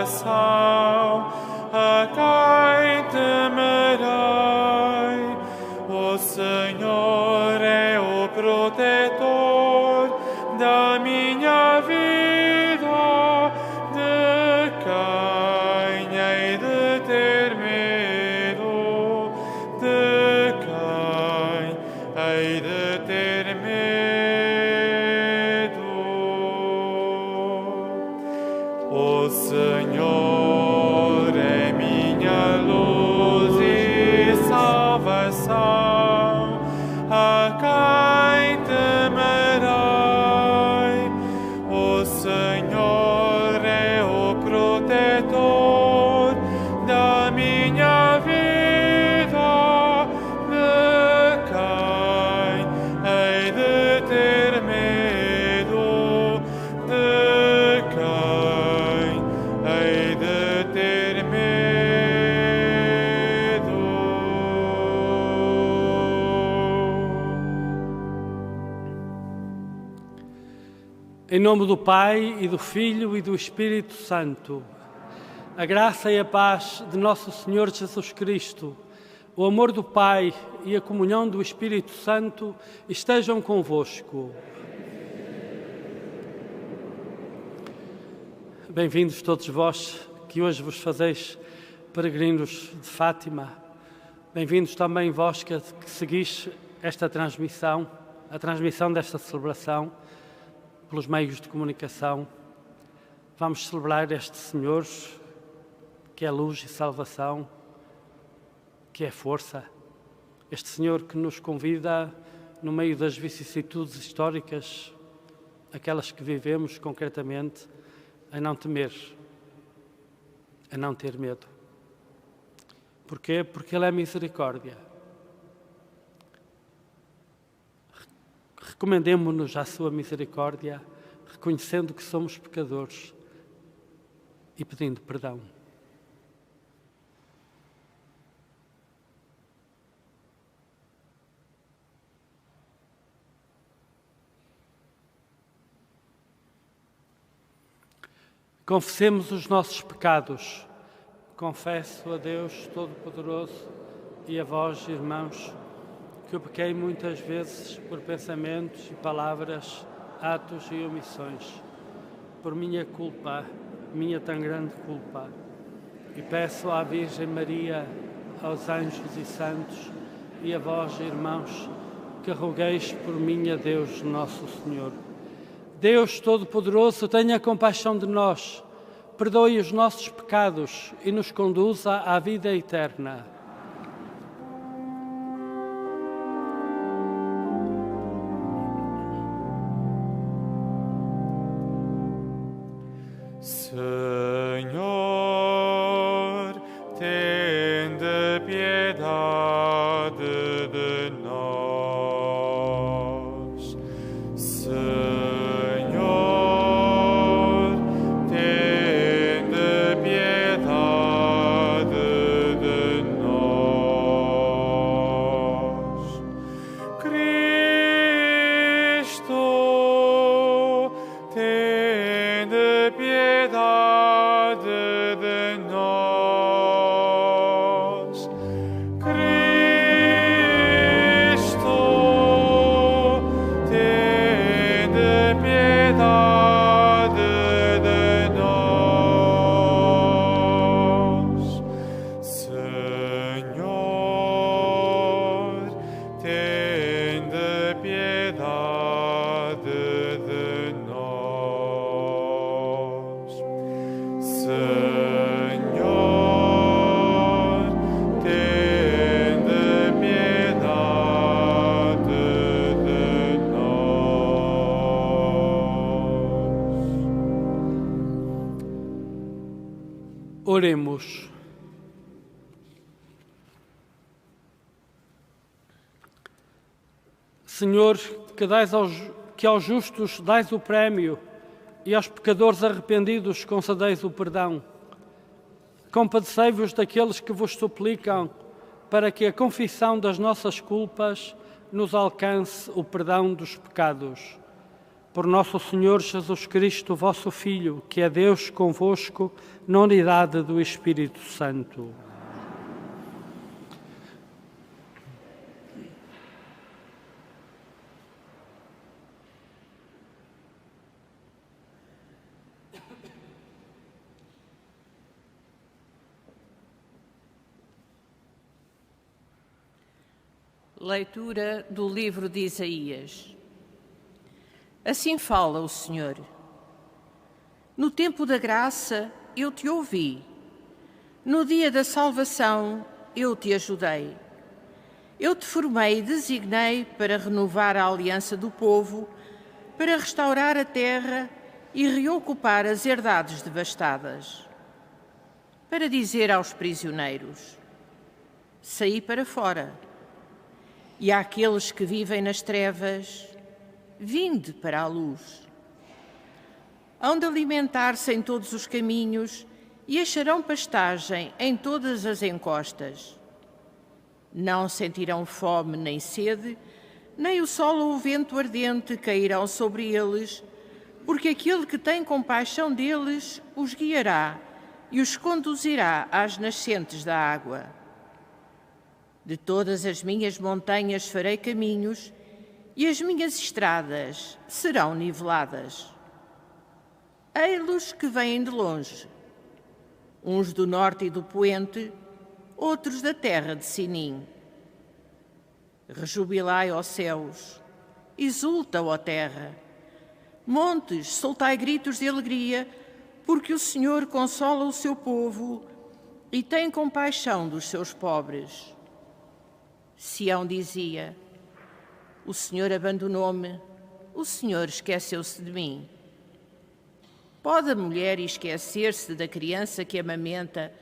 salvação, a quem temerei. O Senhor é o protetor da minha vida, de quem hei de ter medo, de quem hei de ter medo. O Senhor é minha luz e salvação, a quem temerei. O Senhor é o protetor da minha vida, de quem hei de ter medo, de quem hei de ter medo. Em nome do Pai, e do Filho, e do Espírito Santo, a graça e a paz de nosso Senhor Jesus Cristo, o amor do Pai e a comunhão do Espírito Santo estejam convosco. Bem-vindos todos vós que hoje vos fazeis peregrinos de Fátima. Bem-vindos também vós que seguis esta transmissão, a transmissão desta celebração, pelos meios de comunicação. Vamos celebrar este Senhor, que é luz e salvação, que é força. Este Senhor que nos convida, no meio das vicissitudes históricas, aquelas que vivemos concretamente, a não temer, a não ter medo. Porquê? Porque Ele é misericórdia. Recomendemo-nos à sua misericórdia, reconhecendo que somos pecadores e pedindo perdão. Confessemos os nossos pecados. Confesso a Deus Todo-Poderoso e a vós, irmãos, que eu pequei muitas vezes por pensamentos e palavras, atos e omissões, por minha culpa, minha tão grande culpa. E peço à Virgem Maria, aos anjos e santos, e a vós, irmãos, que rogueis por mim a Deus Nosso Senhor. Deus Todo-Poderoso, tenha compaixão de nós, perdoe os nossos pecados e nos conduza à vida eterna. Senhor, tende piedade de nós. Senhor, tende piedade de nós. Cristo, tende piedade de nós. Cristo, tende piedade de nós. Senhor, tende piedade de nós. Senhor, tende piedade de nós. Oremos. Senhor, que aos justos dais o prémio e aos pecadores arrependidos concedeis o perdão. Compadecei-vos daqueles que vos suplicam, para que a confissão das nossas culpas nos alcance o perdão dos pecados. por nosso Senhor Jesus Cristo, vosso Filho, que é Deus convosco, na unidade do Espírito Santo. Leitura do livro de Isaías. Assim fala o Senhor. No tempo da graça eu te ouvi. No dia da salvação eu te ajudei. Eu te formei e designei para renovar a aliança do povo, para restaurar a terra e reocupar as herdades devastadas. Para dizer aos prisioneiros: saí para fora. E àqueles que vivem nas trevas: vinde para a luz. Hão de alimentar-se em todos os caminhos e acharão pastagem em todas as encostas. Não sentirão fome nem sede, nem o sol ou o vento ardente cairão sobre eles, porque aquele que tem compaixão deles os guiará e os conduzirá às nascentes da água. De todas as minhas montanhas farei caminhos, e as minhas estradas serão niveladas. Ei-los que vêm de longe, uns do norte e do poente, outros da terra de Sinim. Rejubilai, ó céus, exulta, ó terra. Montes, soltai gritos de alegria, porque o Senhor consola o seu povo e tem compaixão dos seus pobres. Sião dizia: o Senhor abandonou-me, o Senhor esqueceu-se de mim. Pode a mulher esquecer-se da criança que amamenta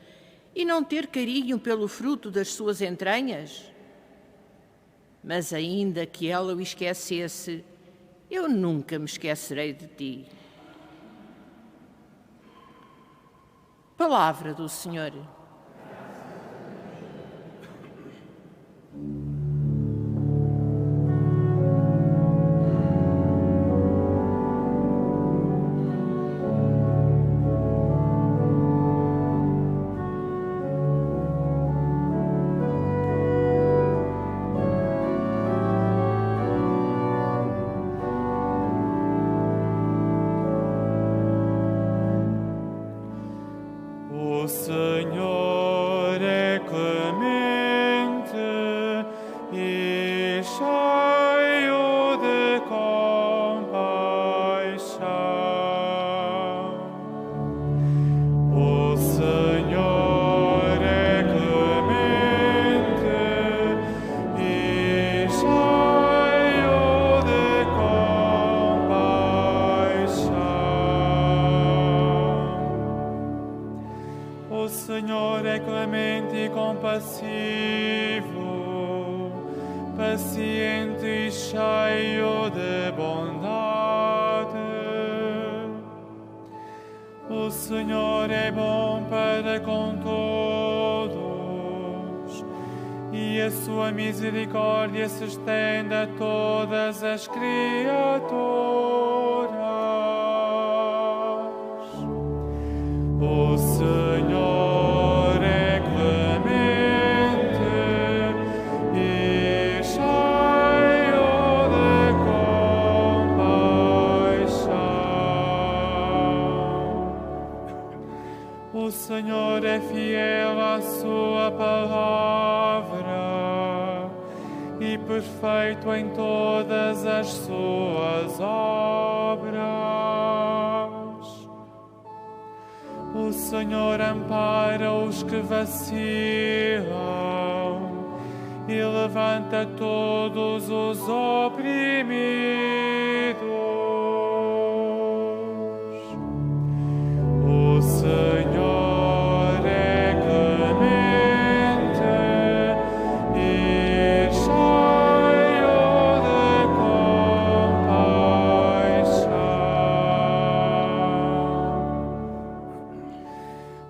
e não ter carinho pelo fruto das suas entranhas? Mas ainda que ela o esquecesse, eu nunca me esquecerei de ti. Palavra do Senhor. O Senhor é clemente e cheio de compaixão. O Senhor é clemente e cheio de compaixão. O Senhor é clemente e compassivo, paciente e cheio de bondade. O Senhor é bom para com todos, e a sua misericórdia se estende a todas as criaturas. O Senhor é clemente e cheio de compaixão. O Senhor é fiel à sua palavra e perfeito em todas as suas obras. O Senhor ampara os que vacilam e levanta todos os oprimidos. O Senhor é clemente e cheio de compaixão.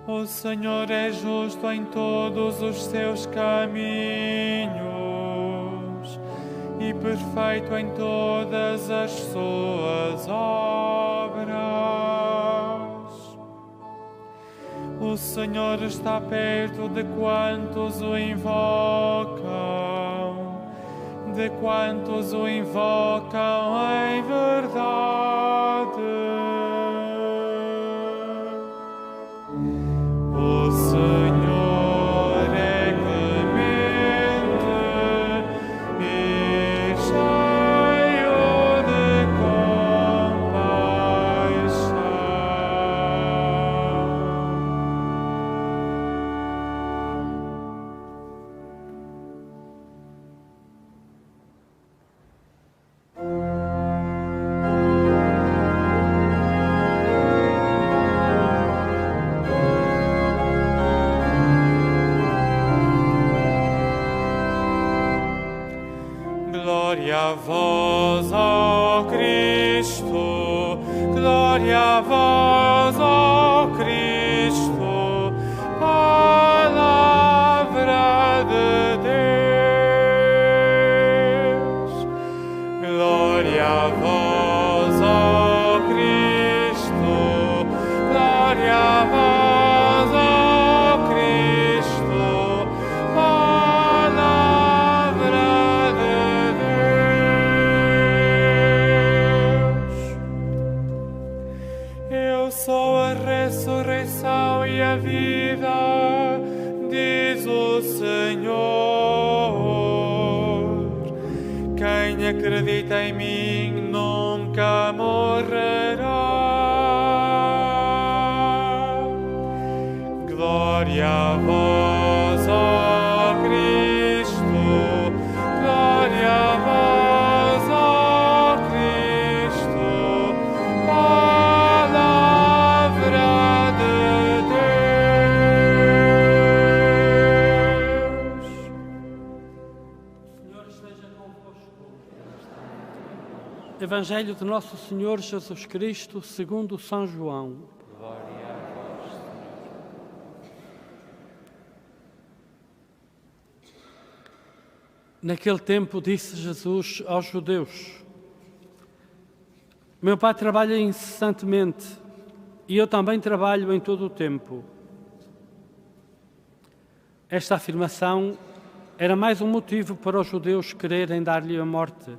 O Senhor é justo em todos os seus caminhos e perfeito em todas as suas obras. O Senhor está perto de quantos o invocam, em verdade. O Senhor é clemente e cheio de compaixão. Glória a vós, ó Cristo, glória a vós, ó Cristo, palavra de Deus. Glória a vós, ó Cristo, glória a vós, ó Cristo, palavra de Deus. Eu sou a ressurreição e a vida, diz o Senhor. Quem acredita em mim nunca morrerá. Glória a vós, ó Cristo, glória a vós, ó Cristo, palavra de Deus. Senhor esteja convosco. Evangelho de Nosso Senhor Jesus Cristo, segundo São João. Naquele tempo disse Jesus aos judeus: Meu Pai trabalha incessantemente e eu também trabalho em todo o tempo. Esta afirmação era mais um motivo para os judeus quererem dar-lhe a morte,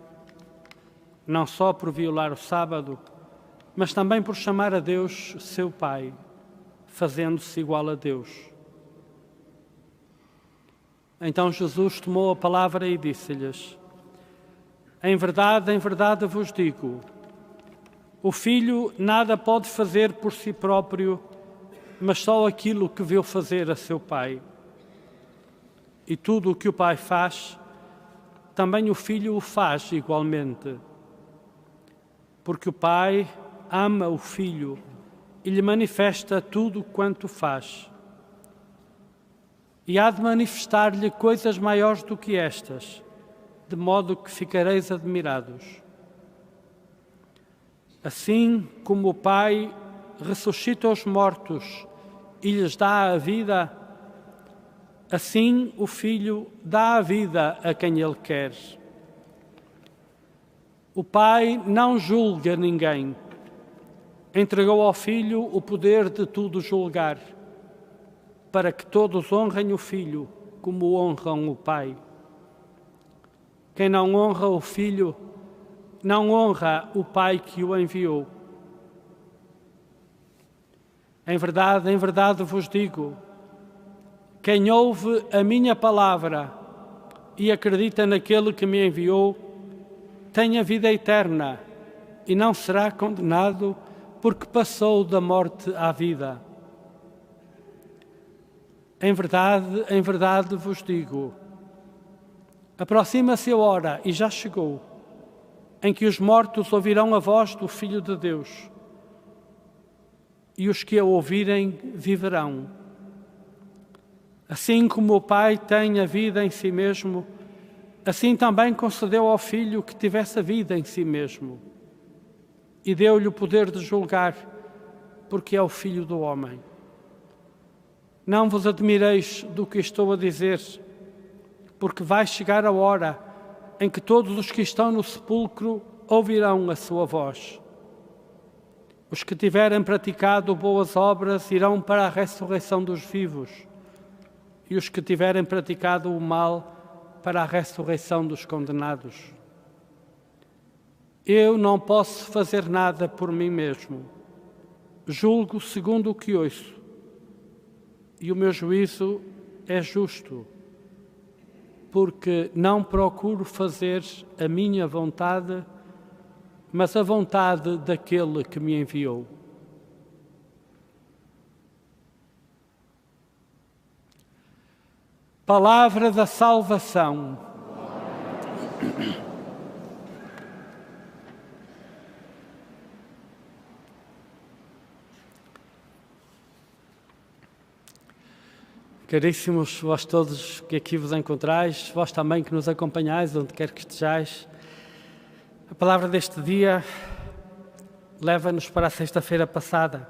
não só por violar o sábado, mas também por chamar a Deus seu Pai, fazendo-se igual a Deus. Então Jesus tomou a palavra e disse-lhes: em verdade vos digo, o Filho nada pode fazer por si próprio, mas só aquilo que viu fazer a seu Pai. E tudo o que o Pai faz, também o Filho o faz igualmente. Porque o Pai ama o Filho e lhe manifesta tudo quanto faz. E há de manifestar-lhe coisas maiores do que estas, de modo que ficareis admirados. Assim como o Pai ressuscita os mortos e lhes dá a vida, assim o Filho dá a vida a quem Ele quer. O Pai não julga ninguém. Entregou ao Filho o poder de tudo julgar, para que todos honrem o Filho como honram o Pai. Quem não honra o Filho, não honra o Pai que o enviou. Em verdade vos digo, quem ouve a minha palavra e acredita naquele que me enviou, tem a vida eterna e não será condenado, porque passou da morte à vida. Em verdade vos digo, aproxima-se a hora, e já chegou, em que os mortos ouvirão a voz do Filho de Deus, e os que a ouvirem viverão. Assim como o Pai tem a vida em si mesmo, assim também concedeu ao Filho que tivesse a vida em si mesmo, e deu-lhe o poder de julgar, porque é o Filho do homem. Não vos admireis do que estou a dizer, porque vai chegar a hora em que todos os que estão no sepulcro ouvirão a sua voz. Os que tiverem praticado boas obras irão para a ressurreição dos vivos, e os que tiverem praticado o mal para a ressurreição dos condenados. Eu não posso fazer nada por mim mesmo. Julgo segundo o que ouço, e o meu juízo é justo, porque não procuro fazer a minha vontade, mas a vontade daquele que me enviou. Palavra da salvação. Caríssimos, vós todos que aqui vos encontrais, vós também que nos acompanhais, onde quer que estejais, a palavra deste dia leva-nos para a sexta-feira passada,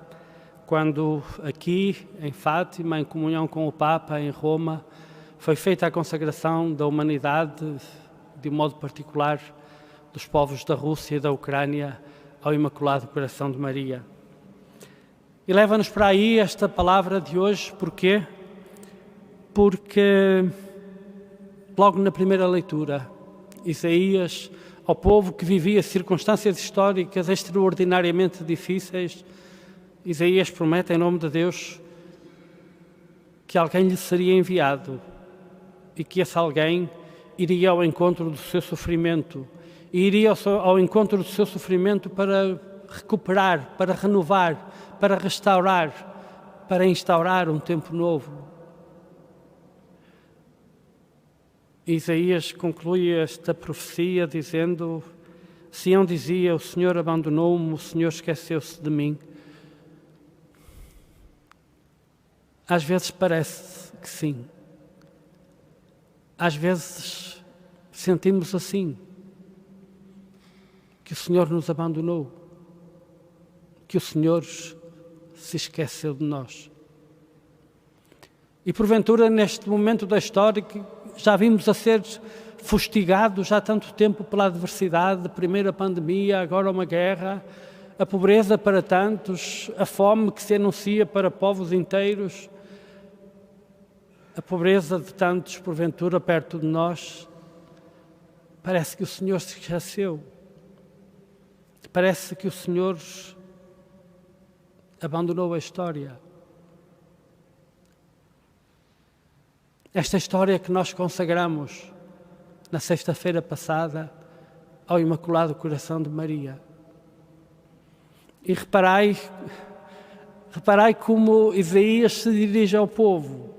quando aqui em Fátima, em comunhão com o Papa, em Roma, foi feita a consagração da humanidade, de um modo particular, dos povos da Rússia e da Ucrânia, ao Imaculado Coração de Maria. E leva-nos para aí esta palavra de hoje, porquê? Porque logo na primeira leitura, Isaías, ao povo que vivia circunstâncias históricas extraordinariamente difíceis, Isaías promete em nome de Deus que alguém lhe seria enviado e que esse alguém iria ao encontro do seu sofrimento, e iria ao encontro do seu sofrimento para recuperar, para renovar, para restaurar, para instaurar um tempo novo. Isaías conclui esta profecia dizendo: Sião dizia, o Senhor abandonou-me, o Senhor esqueceu-se de mim. Às vezes parece que sim. Às vezes sentimos assim, que o Senhor nos abandonou, que o Senhor se esqueceu de nós. E porventura, neste momento da história, que já vimos a ser fustigados há tanto tempo pela adversidade, primeiro a pandemia, agora uma guerra, a pobreza para tantos, a fome que se anuncia para povos inteiros, a pobreza de tantos, porventura, perto de nós. Parece que o Senhor se esqueceu. Parece que o Senhor abandonou a história. Esta história que nós consagramos na sexta-feira passada ao Imaculado Coração de Maria. E reparai como Isaías se dirige ao povo.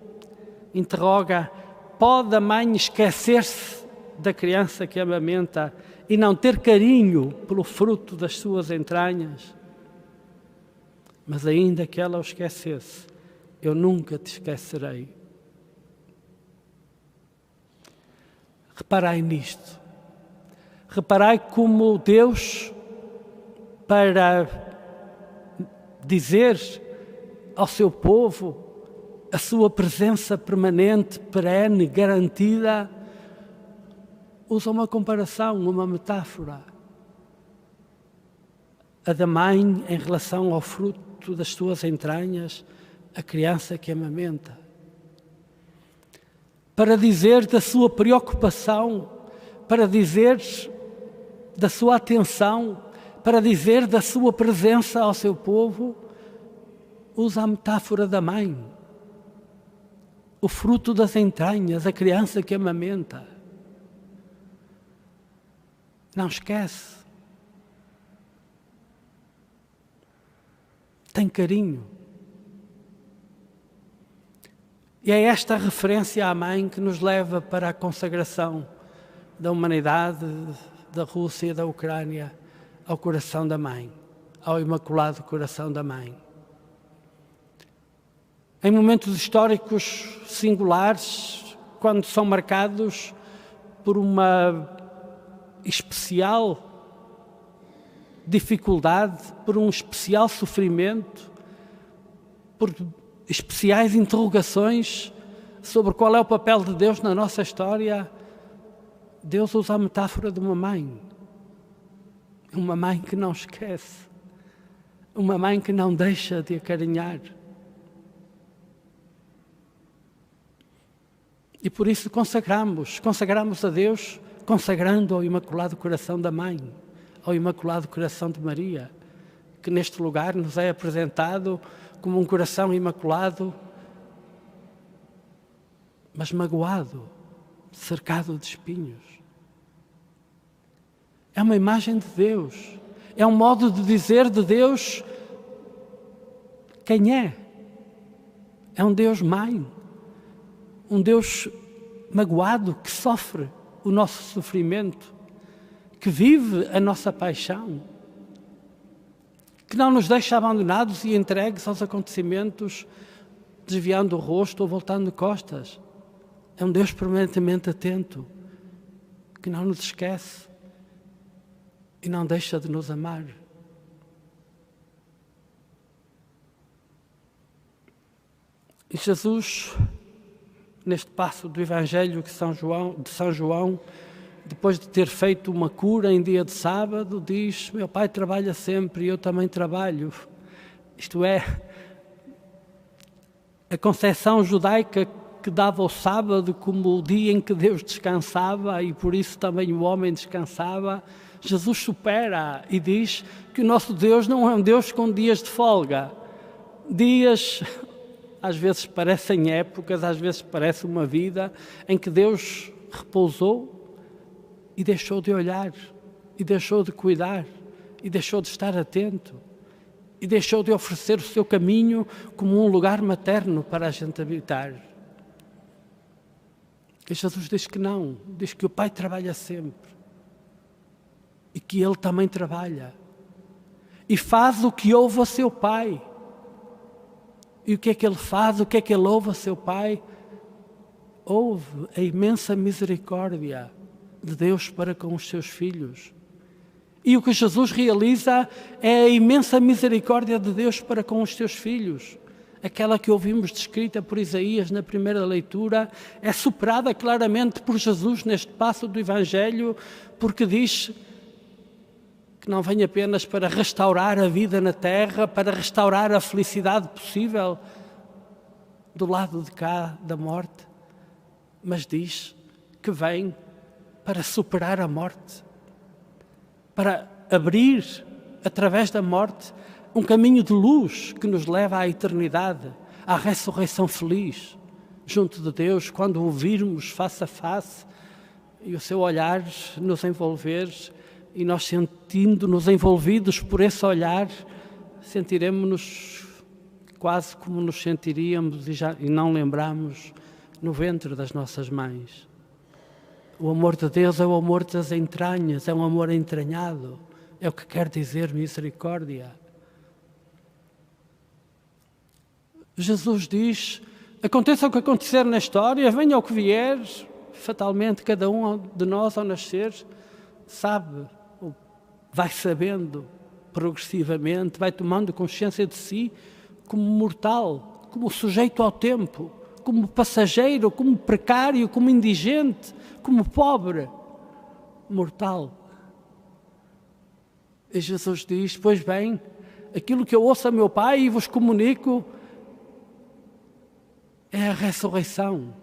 Interroga: pode a mãe esquecer-se da criança que amamenta e não ter carinho pelo fruto das suas entranhas? Mas ainda que ela o esquecesse, eu nunca te esquecerei. Reparai nisto. Reparai como Deus, para dizer ao seu povo a sua presença permanente, perene, garantida, usa uma comparação, uma metáfora. A da mãe em relação ao fruto das suas entranhas, a criança que amamenta. Para dizer da sua preocupação, para dizer da sua atenção, para dizer da sua presença ao seu povo, usa a metáfora da mãe. O fruto das entranhas, a criança que amamenta. Não esquece. Tem carinho. E é esta referência à mãe que nos leva para a consagração da humanidade, da Rússia e da Ucrânia, ao coração da mãe, ao Imaculado Coração da Mãe. Em momentos históricos singulares, quando são marcados por uma especial dificuldade, por um especial sofrimento, por especiais interrogações sobre qual é o papel de Deus na nossa história, Deus usa a metáfora de uma mãe que não esquece, uma mãe que não deixa de acarinhar. E por isso consagramos a Deus, consagrando ao Imaculado Coração da Mãe, ao Imaculado Coração de Maria, que neste lugar nos é apresentado como um coração imaculado, mas magoado, cercado de espinhos. É uma imagem de Deus, é um modo de dizer de Deus quem é. É um Deus mãe, um Deus magoado que sofre o nosso sofrimento, que vive a nossa paixão, que não nos deixa abandonados e entregues aos acontecimentos, desviando o rosto ou voltando de costas. É um Deus permanentemente atento, que não nos esquece e não deixa de nos amar. E Jesus, neste passo do Evangelho de São João, depois de ter feito uma cura em dia de sábado, diz: meu Pai trabalha sempre e eu também trabalho. Isto é, a concepção judaica que dava o sábado como o dia em que Deus descansava e por isso também o homem descansava, Jesus supera e diz que o nosso Deus não é um Deus com dias de folga. Dias, às vezes parecem épocas, às vezes parece uma vida em que Deus repousou e deixou de olhar, e deixou de cuidar, e deixou de estar atento, e deixou de oferecer o seu caminho como um lugar materno para a gente habitar. E Jesus diz que não, diz que o Pai trabalha sempre, e que Ele também trabalha, e faz o que ouve a seu Pai. E o que é que Ele faz, o que é que Ele ouve a seu Pai? Ouve a imensa misericórdia de Deus para com os seus filhos. E o que Jesus realiza é a imensa misericórdia de Deus para com os seus filhos. Aquela que ouvimos descrita por Isaías na primeira leitura é superada claramente por Jesus neste passo do Evangelho, porque diz que não vem apenas para restaurar a vida na terra, para restaurar a felicidade possível do lado de cá da morte, mas diz que vem para superar a morte, para abrir, através da morte, um caminho de luz que nos leva à eternidade, à ressurreição feliz, junto de Deus, quando o virmos face a face e o seu olhar nos envolver, e nós sentindo-nos envolvidos por esse olhar, sentiremos-nos quase como nos sentiríamos e não lembramos no ventre das nossas mães. O amor de Deus é o amor das entranhas, é um amor entranhado, é o que quer dizer misericórdia. Jesus diz: aconteça o que acontecer na história, venha o que vier, fatalmente cada um de nós ao nascer sabe, vai sabendo progressivamente, vai tomando consciência de si como mortal, como sujeito ao tempo, como passageiro, como precário, como indigente, como pobre, mortal. E Jesus diz: pois bem, aquilo que eu ouço a meu Pai e vos comunico é a ressurreição.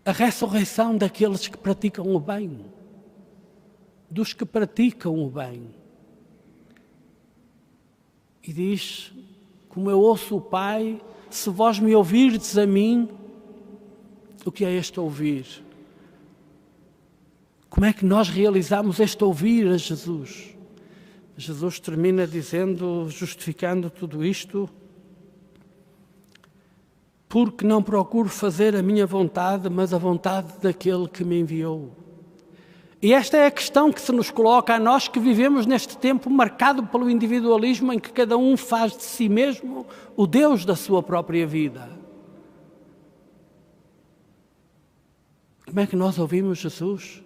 A ressurreição daqueles que praticam o bem, dos que praticam o bem. E diz: como eu ouço o Pai, se vós me ouvirdes a mim, o que é este ouvir? Como é que nós realizamos este ouvir a Jesus? Jesus termina dizendo, justificando tudo isto: porque não procuro fazer a minha vontade, mas a vontade daquele que me enviou. E esta é a questão que se nos coloca a nós que vivemos neste tempo marcado pelo individualismo, em que cada um faz de si mesmo o Deus da sua própria vida. Como é que nós ouvimos Jesus?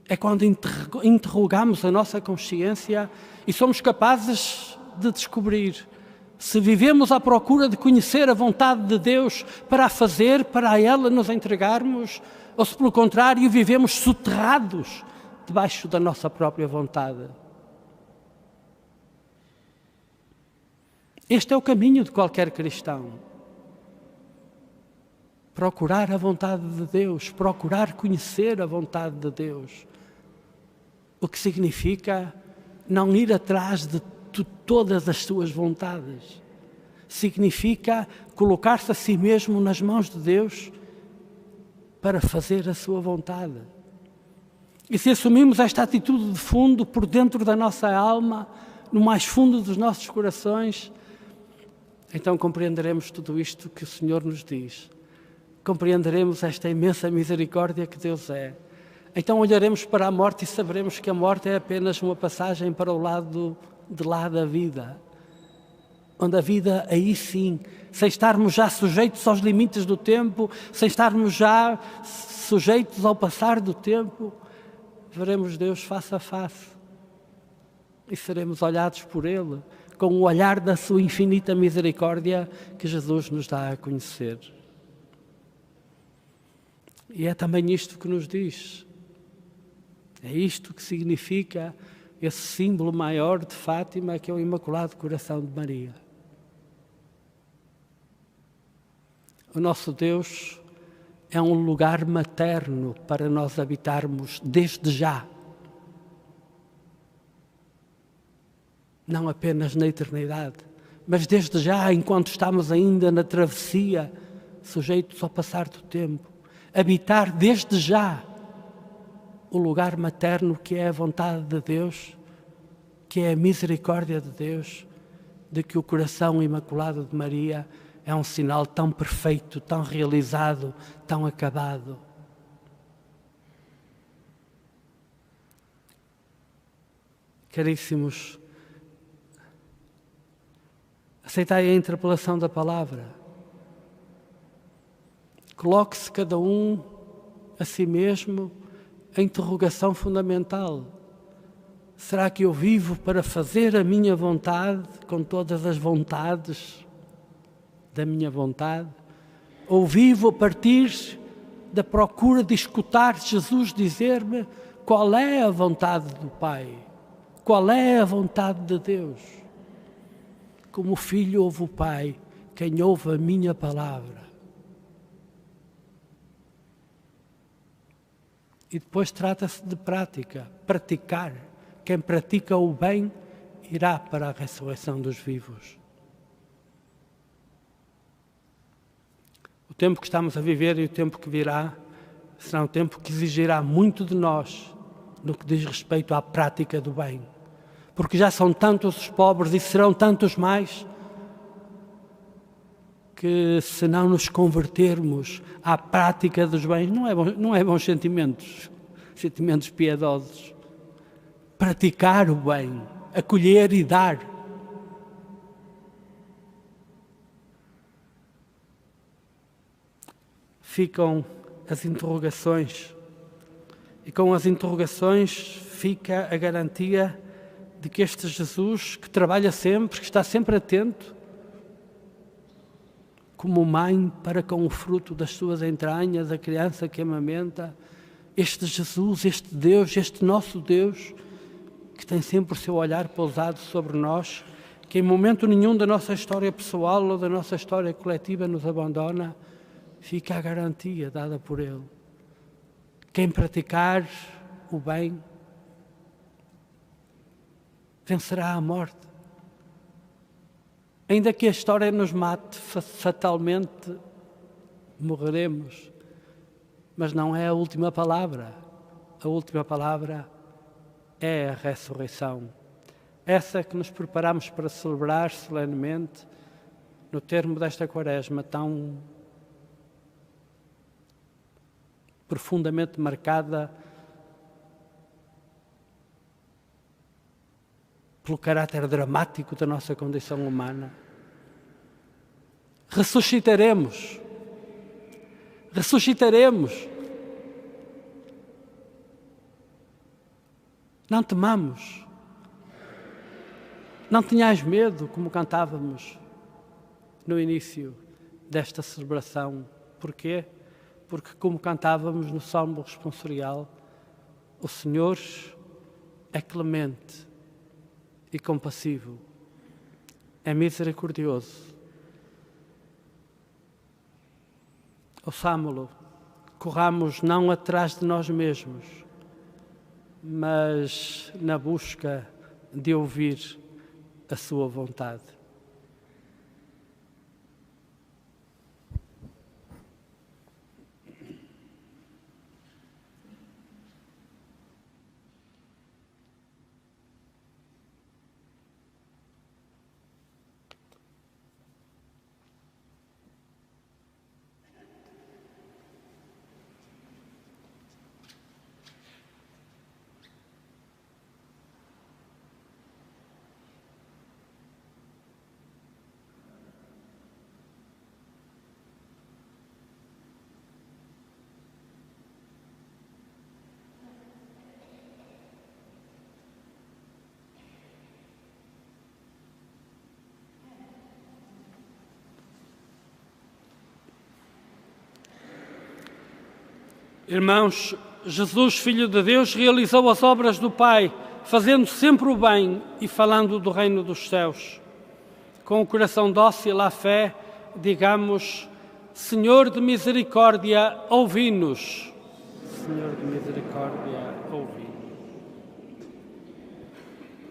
É quando interrogamos a nossa consciência e somos capazes de descobrir Se vivemos à procura de conhecer a vontade de Deus para a fazer, para a ela nos entregarmos, ou se pelo contrário vivemos soterrados debaixo da nossa própria vontade. Este é o caminho de qualquer cristão. Procurar a vontade de Deus, procurar conhecer a vontade de Deus. O que significa não ir atrás de todas as suas vontades. Significa colocar-se a si mesmo nas mãos de Deus para fazer a sua vontade. E se assumimos esta atitude de fundo por dentro da nossa alma, no mais fundo dos nossos corações, então compreenderemos tudo isto que o Senhor nos diz. Compreenderemos esta imensa misericórdia que Deus é. Então olharemos para a morte e saberemos que a morte é apenas uma passagem para o lado de lá da vida. Onde a vida, aí sim, sem estarmos já sujeitos aos limites do tempo, sem estarmos já sujeitos ao passar do tempo, veremos Deus face a face e seremos olhados por Ele com o olhar da sua infinita misericórdia que Jesus nos dá a conhecer. E é também isto que nos diz. É isto que significa esse símbolo maior de Fátima, que é o Imaculado Coração de Maria. O nosso Deus é um lugar materno para nós habitarmos desde já. Não apenas na eternidade, mas desde já, enquanto estamos ainda na travessia, sujeitos ao passar do tempo. Habitar desde já o lugar materno que é a vontade de Deus, que é a misericórdia de Deus, de que o coração imaculado de Maria é um sinal tão perfeito, tão realizado, tão acabado. Caríssimos, aceitai a interpelação da palavra. Coloque-se cada um a si mesmo a interrogação fundamental. Será que eu vivo para fazer a minha vontade com todas as vontades da minha vontade? Ou vivo a partir da procura de escutar Jesus dizer-me qual é a vontade do Pai? Qual é a vontade de Deus? Como o filho ouve o Pai, quem ouve a minha palavra. E depois trata-se de prática, praticar. Quem pratica o bem irá para a ressurreição dos vivos. O tempo que estamos a viver e o tempo que virá será um tempo que exigirá muito de nós no que diz respeito à prática do bem. Porque já são tantos os pobres e serão tantos mais que se não nos convertermos à prática dos bens, não é bons sentimentos piedosos. Praticar o bem, acolher e dar. Ficam as interrogações, e com as interrogações fica a garantia de que este Jesus, que trabalha sempre, que está sempre atento, como mãe para com o fruto das suas entranhas, a criança que amamenta, este Jesus, este Deus, este nosso Deus, que tem sempre o seu olhar pousado sobre nós, que em momento nenhum da nossa história pessoal ou da nossa história coletiva nos abandona, fica a garantia dada por Ele. Quem praticar o bem vencerá a morte. Ainda que a história nos mate fatalmente, morreremos. Mas não é a última palavra. A última palavra é a ressurreição. Essa que nos preparamos para celebrar solenemente no termo desta quaresma tão profundamente marcada pelo caráter dramático da nossa condição humana. Ressuscitaremos. Não temamos. Não tenhais medo, como cantávamos no início desta celebração. Porquê? Porque, como cantávamos no Salmo responsorial, o Senhor é clemente e compassivo, é misericordioso. Ouçamo-lo, corramos não atrás de nós mesmos, mas na busca de ouvir a sua vontade. Irmãos, Jesus, Filho de Deus, realizou as obras do Pai, fazendo sempre o bem e falando do reino dos céus. Com o coração dócil à fé, digamos: Senhor de misericórdia, ouvi-nos. Senhor de misericórdia, ouvi-nos.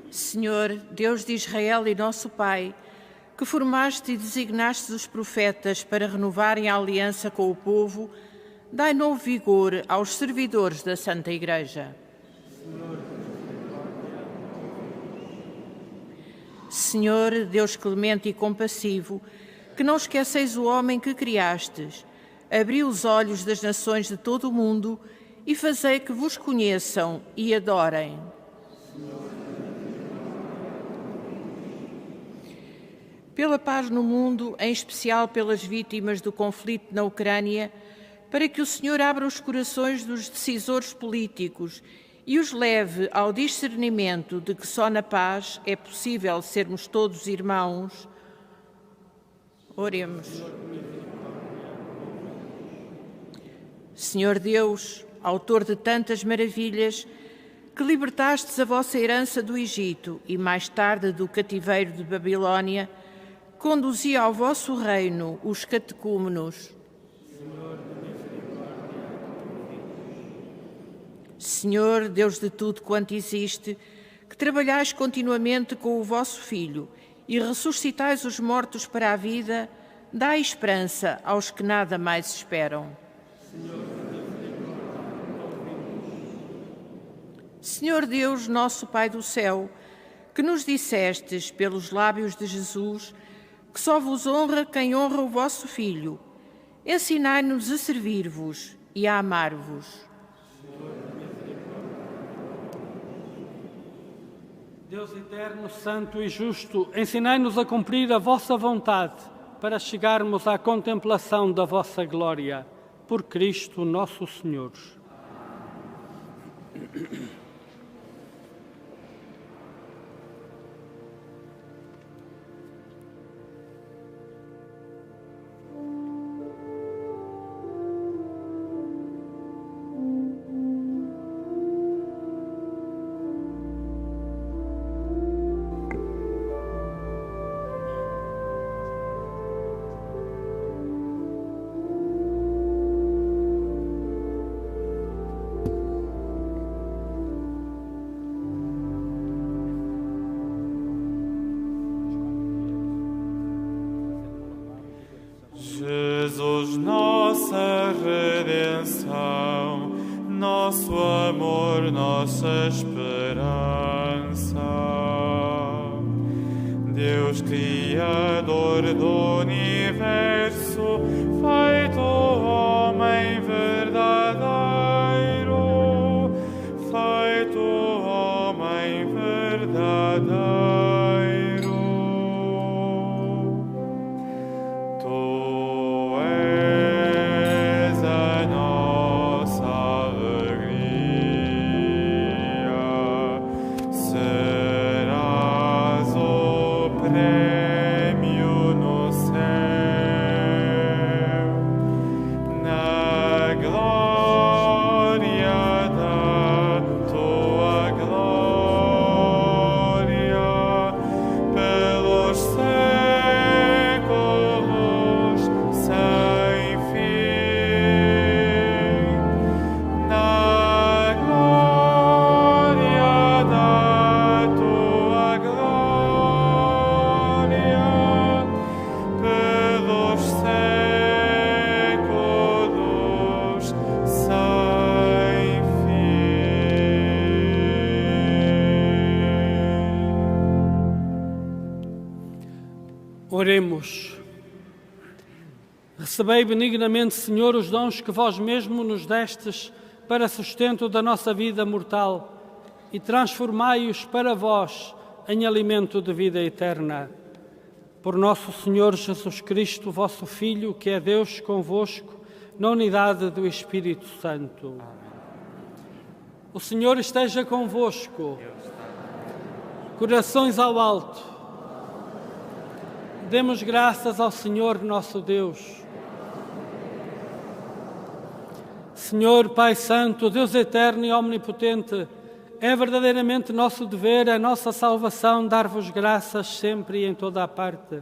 Senhor, Deus de Israel e nosso Pai, que formaste e designaste os profetas para renovarem a aliança com o povo, dai novo vigor aos servidores da Santa Igreja. Senhor, Deus clemente e compassivo, que não esqueceis o homem que criastes, abri os olhos das nações de todo o mundo e fazei que vos conheçam e adorem. Pela paz no mundo, em especial pelas vítimas do conflito na Ucrânia, para que o Senhor abra os corações dos decisores políticos e os leve ao discernimento de que só na paz é possível sermos todos irmãos. Oremos. Senhor Deus, autor de tantas maravilhas, que libertastes a vossa herança do Egito e mais tarde do cativeiro de Babilónia, conduzi ao vosso reino os catecúmenos. Senhor, Deus de tudo quanto existe, que trabalhais continuamente com o vosso Filho e ressuscitais os mortos para a vida, dai esperança aos que nada mais esperam. Senhor Deus, nosso Pai do céu, que nos dissestes pelos lábios de Jesus que só vos honra quem honra o vosso Filho, ensinai-nos a servir-vos e a amar-vos. Deus eterno, santo e justo, ensinai-nos a cumprir a vossa vontade, para chegarmos à contemplação da vossa glória. Por Cristo nosso Senhor. Jesus, nossa redenção, nosso amor, nossa esperança. Deus Criador do universo, feito homem verdadeiro, feito homem verdadeiro. Serás o prêmio no céu. Oremos. Recebei benignamente, Senhor, os dons que vós mesmo nos destes para sustento da nossa vida mortal e transformai-os para vós em alimento de vida eterna. Por nosso Senhor Jesus Cristo, vosso Filho, que é Deus convosco, na unidade do Espírito Santo. O Senhor esteja convosco. Corações ao alto. Demos graças ao Senhor nosso Deus. Senhor, Pai Santo, Deus eterno e omnipotente, é verdadeiramente nosso dever, a nossa salvação, dar-vos graças sempre e em toda a parte.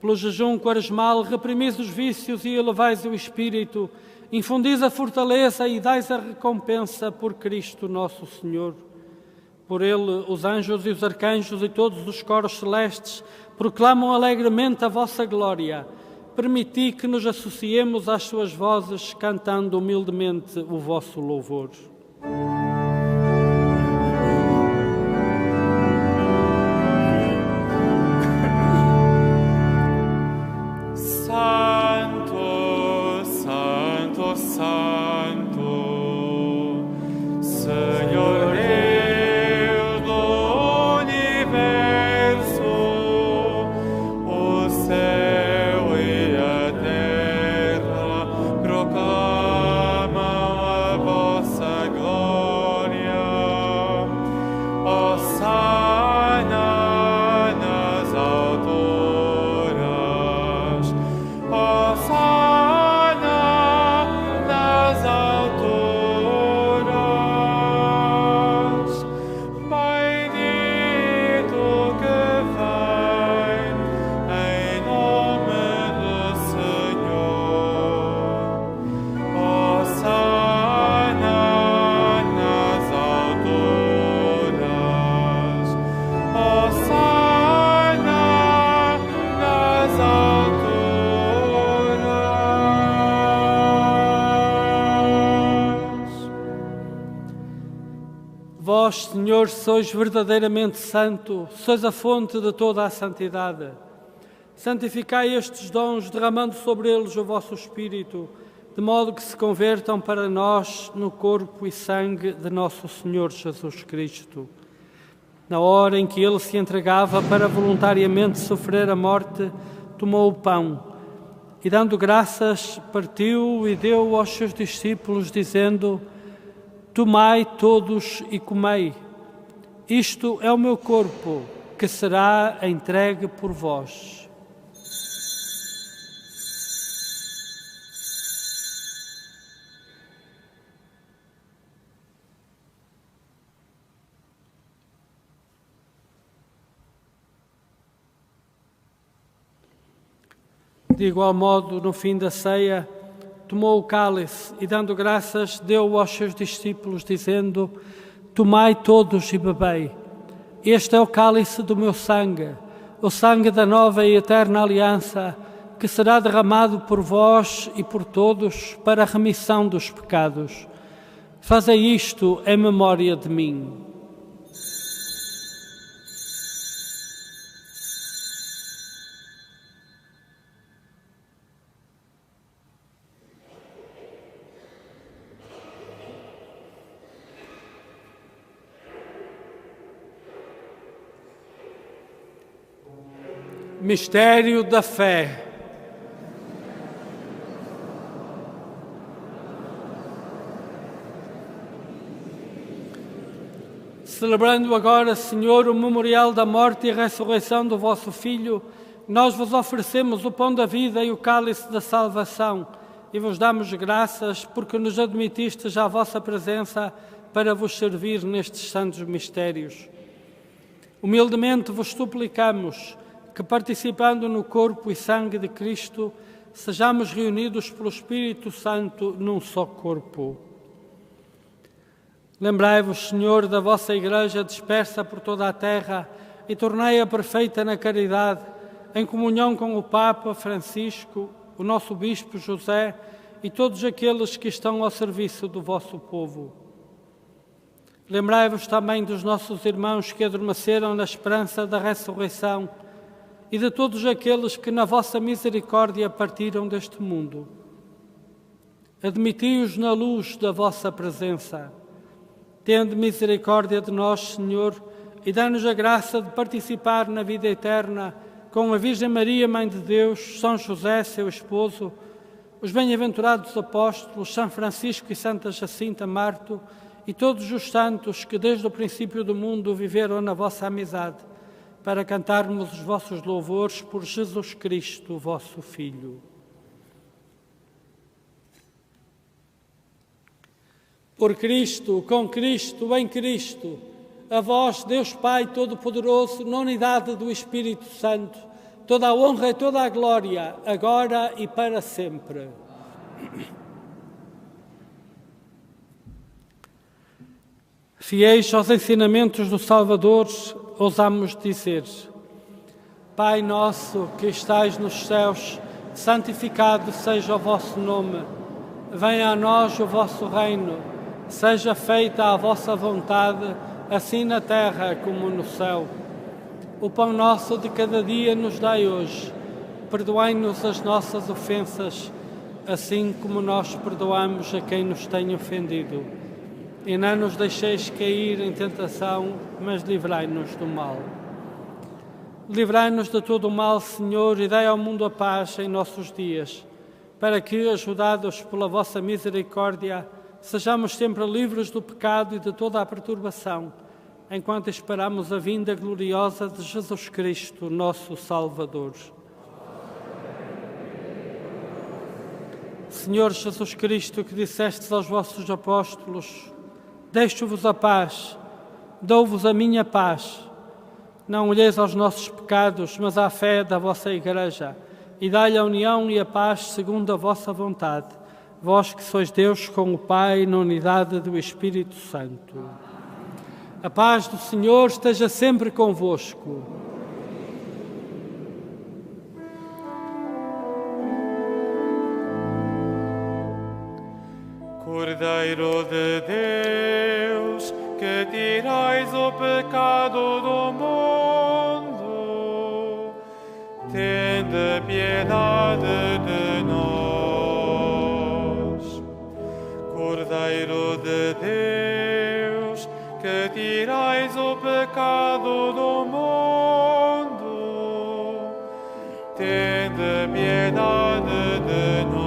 Pelo jejum quaresmal, reprimis os vícios e elevais o espírito, infundis a fortaleza e dais a recompensa por Cristo nosso Senhor. Por ele, os anjos e os arcanjos e todos os coros celestes proclamam alegremente a vossa glória. Permiti que nos associemos às suas vozes, cantando humildemente o vosso louvor. Santo, Santo, Santo, Senhor Deus do universo, o céu e a terra proclamam a vossa glória. Hosana nas alturas, Hosana nas alturas, bendito que vem em nome do Senhor. Hosana nas alturas, Hosana nas alturas. Vós, Senhor, sois verdadeiramente santo, sois a fonte de toda a santidade. Santificai estes dons, derramando sobre eles o vosso Espírito, de modo que se convertam para nós no corpo e sangue de nosso Senhor Jesus Cristo. Na hora em que ele se entregava para voluntariamente sofrer a morte, tomou o pão e, dando graças, partiu e deu aos seus discípulos, dizendo: Tomai todos e comei. Isto é o meu corpo, que será entregue por vós. De igual modo, no fim da ceia, tomou o cálice e, dando graças, deu-o aos seus discípulos, dizendo: Tomai todos e bebei. Este é o cálice do meu sangue, o sangue da nova e eterna aliança, que será derramado por vós e por todos para a remissão dos pecados. Fazei isto em memória de mim. Mistério da fé. Celebrando agora, Senhor, o memorial da morte e ressurreição do vosso Filho, nós vos oferecemos o pão da vida e o cálice da salvação e vos damos graças porque nos admitistes à vossa presença para vos servir nestes santos mistérios. Humildemente vos suplicamos que, participando no corpo e sangue de Cristo, sejamos reunidos pelo Espírito Santo num só corpo. Lembrai-vos, Senhor, da vossa Igreja dispersa por toda a terra e tornei-a perfeita na caridade, em comunhão com o Papa Francisco, o nosso Bispo José e todos aqueles que estão ao serviço do vosso povo. Lembrai-vos também dos nossos irmãos que adormeceram na esperança da ressurreição e de todos aqueles que na vossa misericórdia partiram deste mundo. Admiti-os na luz da vossa presença. Tende misericórdia de nós, Senhor, e dá-nos a graça de participar na vida eterna com a Virgem Maria, Mãe de Deus, São José, seu esposo, os bem-aventurados apóstolos, São Francisco e Santa Jacinta Marto, e todos os santos que desde o princípio do mundo viveram na vossa amizade, para cantarmos os vossos louvores por Jesus Cristo, vosso Filho. Por Cristo, com Cristo, em Cristo, a vós, Deus Pai Todo-Poderoso, na unidade do Espírito Santo, toda a honra e toda a glória, agora e para sempre. Fiéis aos ensinamentos do Salvador, ousamos dizer: Pai nosso que estais nos céus, santificado seja o vosso nome. Venha a nós o vosso reino. Seja feita a vossa vontade, assim na terra como no céu. O pão nosso de cada dia nos dai hoje. Perdoai-nos as nossas ofensas, assim como nós perdoamos a quem nos tem ofendido. E não nos deixeis cair em tentação, mas livrai-nos do mal. Livrai-nos de todo o mal, Senhor, e dai ao mundo a paz em nossos dias, para que, ajudados pela vossa misericórdia, sejamos sempre livres do pecado e de toda a perturbação, enquanto esperamos a vinda gloriosa de Jesus Cristo, nosso Salvador. Senhor Jesus Cristo, que dissestes aos vossos apóstolos: deixo-vos a paz, dou-vos a minha paz. Não olheis aos nossos pecados, mas à fé da vossa Igreja, e dai-lhe a união e a paz segundo a vossa vontade, vós que sois Deus com o Pai, na unidade do Espírito Santo. A paz do Senhor esteja sempre convosco. Cordeiro de Deus, que tirais o pecado do mundo, tende piedade de nós. Cordeiro de Deus, que tirais o pecado do mundo, tende piedade de nós.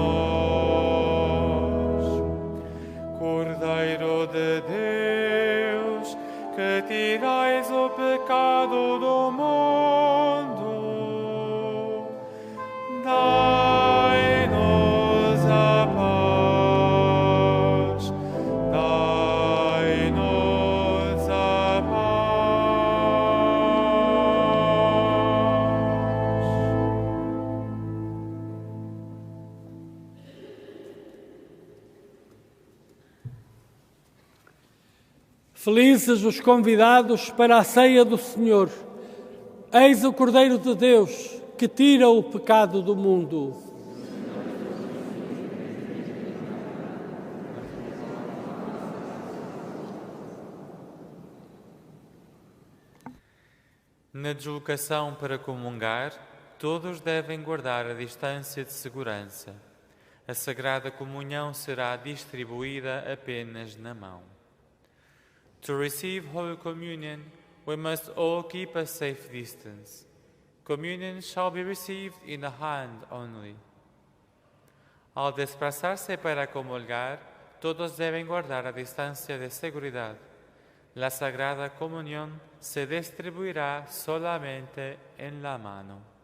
Cordeiro de Deus, que tirais o pecado do mundo, dai-nos a paz, dai-nos a Felizes os convidados para a ceia do Senhor. Eis o Cordeiro de Deus, que tira o pecado do mundo. Na deslocação para comungar, todos devem guardar a distância de segurança. A Sagrada Comunhão será distribuída apenas na mão. To receive Holy Communion, we must all keep a safe distance. Communion shall be received in the hand only. Al desplazarse para comulgar, todos deben guardar a distancia de seguridad. La Sagrada Comunión se distribuirá solamente en la mano.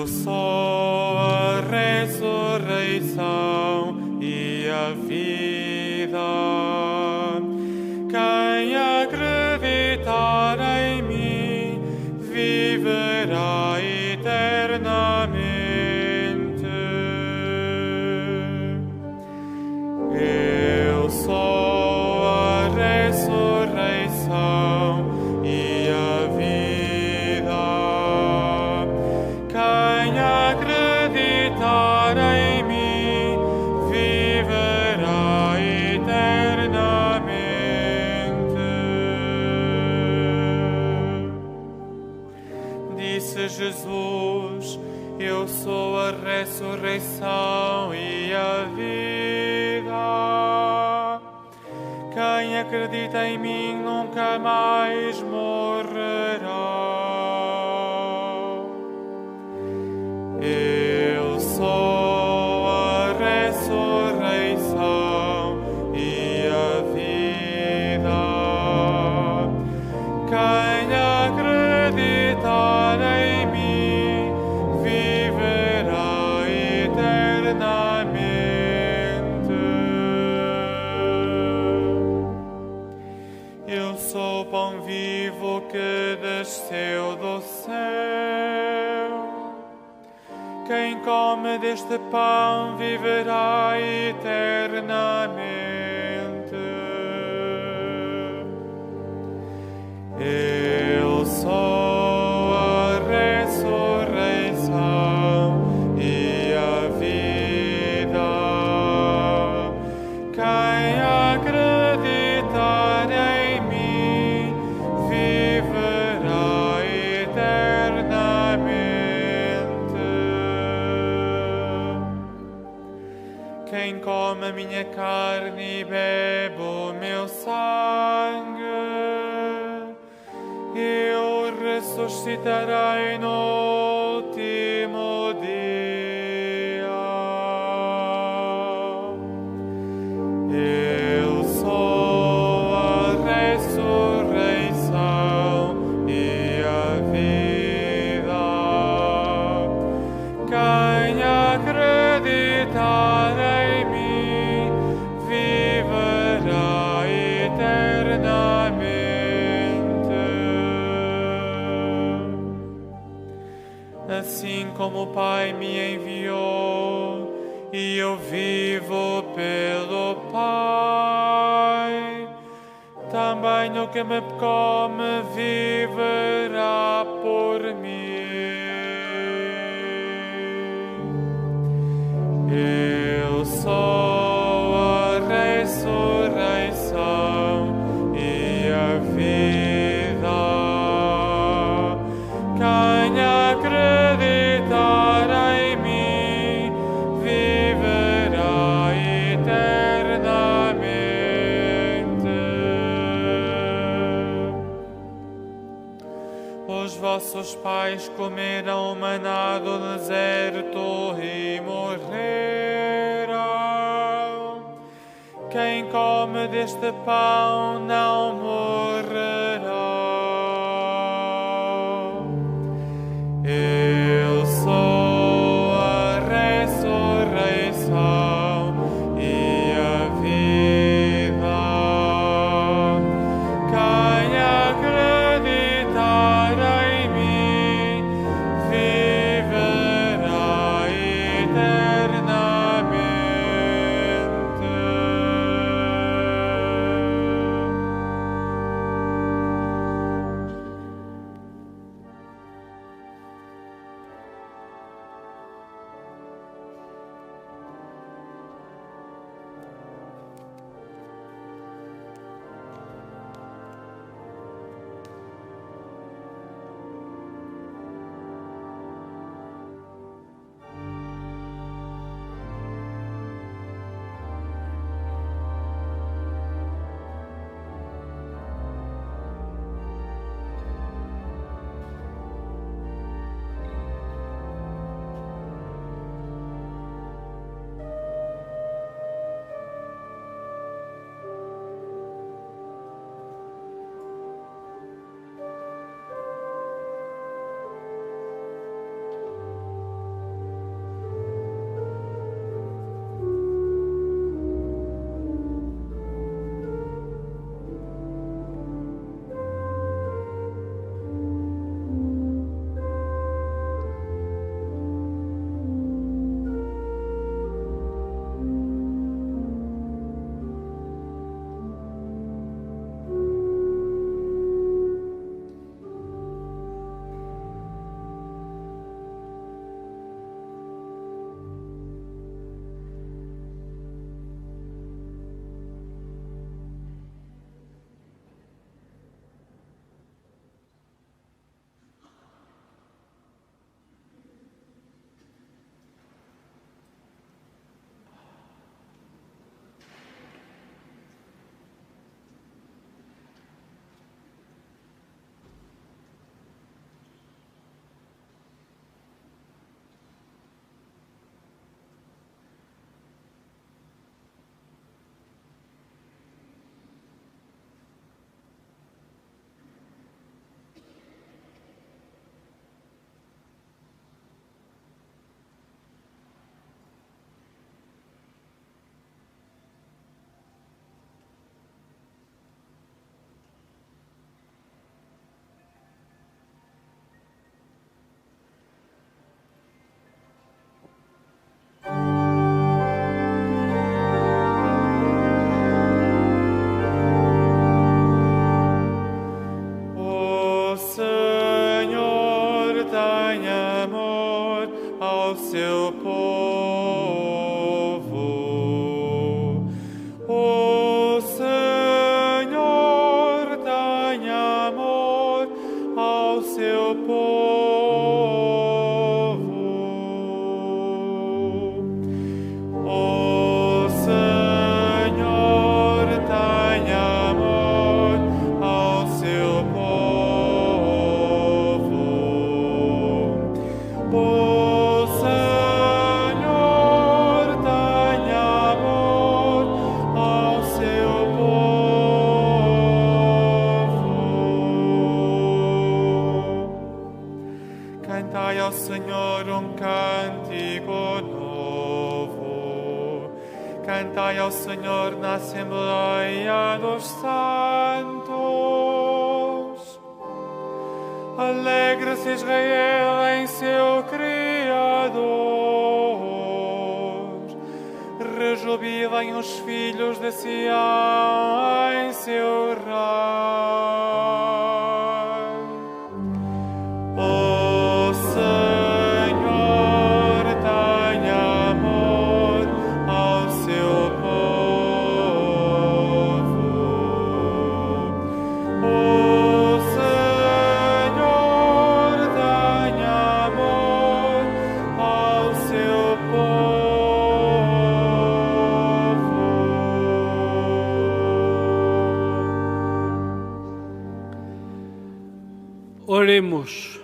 Eu sou a ressurreição e a vida. Quem acreditar em mim viverá eternamente. Eu sou a ressurreição e a vida. Quem acreditar em mim viverá eternamente. Disse Jesus: eu sou a ressurreição e a vida. Quem acredita em mim nunca mais morrerá. Eu sou a ressurreição e a vida. Quem acreditar em mim viverá eternamente. Eu sou o pão vivo que desceu do céu. Quem come deste pão viverá eternamente. Eu sou a ressurreição e a vida. Quem acreditar em mim viverá eternamente. Quem come a minha carne e bebe o meu sangue, eu ressuscitarei no último dia. Eu sou a ressurreição e a vida. Quem acreditar em mim viverá eternamente. Assim como o Pai me enviou e eu vivo pelo Pai, também o que me come viverá por mim. Eu sou a ressurreição e a vida. Quem acreditar em mim viverá eternamente. Os vossos pais comeram o maná do deserto e morreram. Quem come deste pão não morrerá. Eu sou a ressurreição e a vida. Quem acreditar em mim viverá eternamente. ao seu povo. O Senhor tem amor ao seu povo. O Senhor tem amor ao seu povo. O Senhor tem amor ao seu povo. Cantai ao Senhor um cântico novo. Cantai ao Senhor na Assembleia dos Santos. Alegre-se Israel em seu Criador. Rejubilem os filhos de Sião em seu Rei. O Senhor tem amor ao seu povo. O Senhor tem amor ao seu povo. Oremos.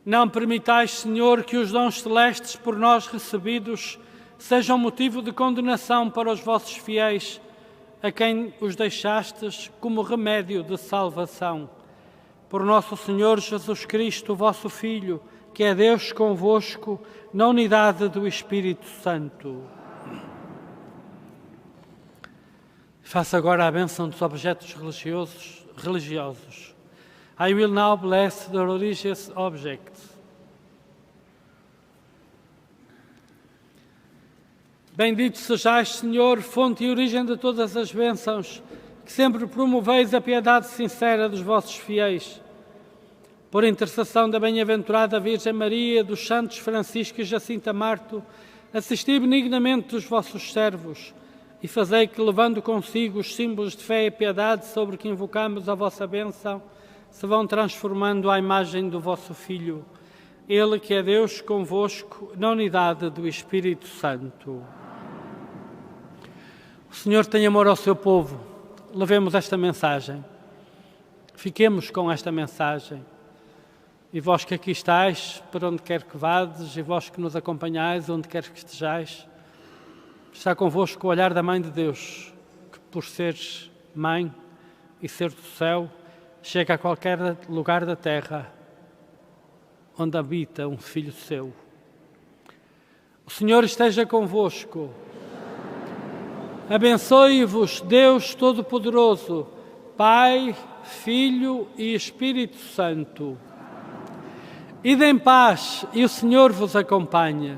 Não permitais, Senhor, que os dons celestes por nós recebidos sejam motivo de condenação para os vossos fiéis, a quem os deixastes como remédio de salvação. Por nosso Senhor Jesus Cristo, vosso Filho, que é Deus convosco, na unidade do Espírito Santo. Faça agora a bênção dos objetos religiosos. I will now bless the religious objects. Bendito sejais, Senhor, fonte e origem de todas as bênçãos, que sempre promoveis a piedade sincera dos vossos fiéis. Por intercessão da bem-aventurada Virgem Maria, dos santos Francisco e Jacinta Marto, assisti benignamente os vossos servos e fazei que, levando consigo os símbolos de fé e piedade sobre que invocamos a vossa bênção, se vão transformando à imagem do vosso Filho, Ele que é Deus convosco, na unidade do Espírito Santo. O Senhor tem amor ao seu povo. Levemos esta mensagem. Fiquemos com esta mensagem. E vós que aqui estáis, por onde quer que vades, e vós que nos acompanhais, onde quer que estejais, está convosco o olhar da Mãe de Deus, que por seres mãe e ser do céu, chega a qualquer lugar da terra onde habita um filho seu. O Senhor esteja convosco. Abençoe-vos Deus Todo-Poderoso, Pai, Filho e Espírito Santo. Ide em paz e o Senhor vos acompanhe.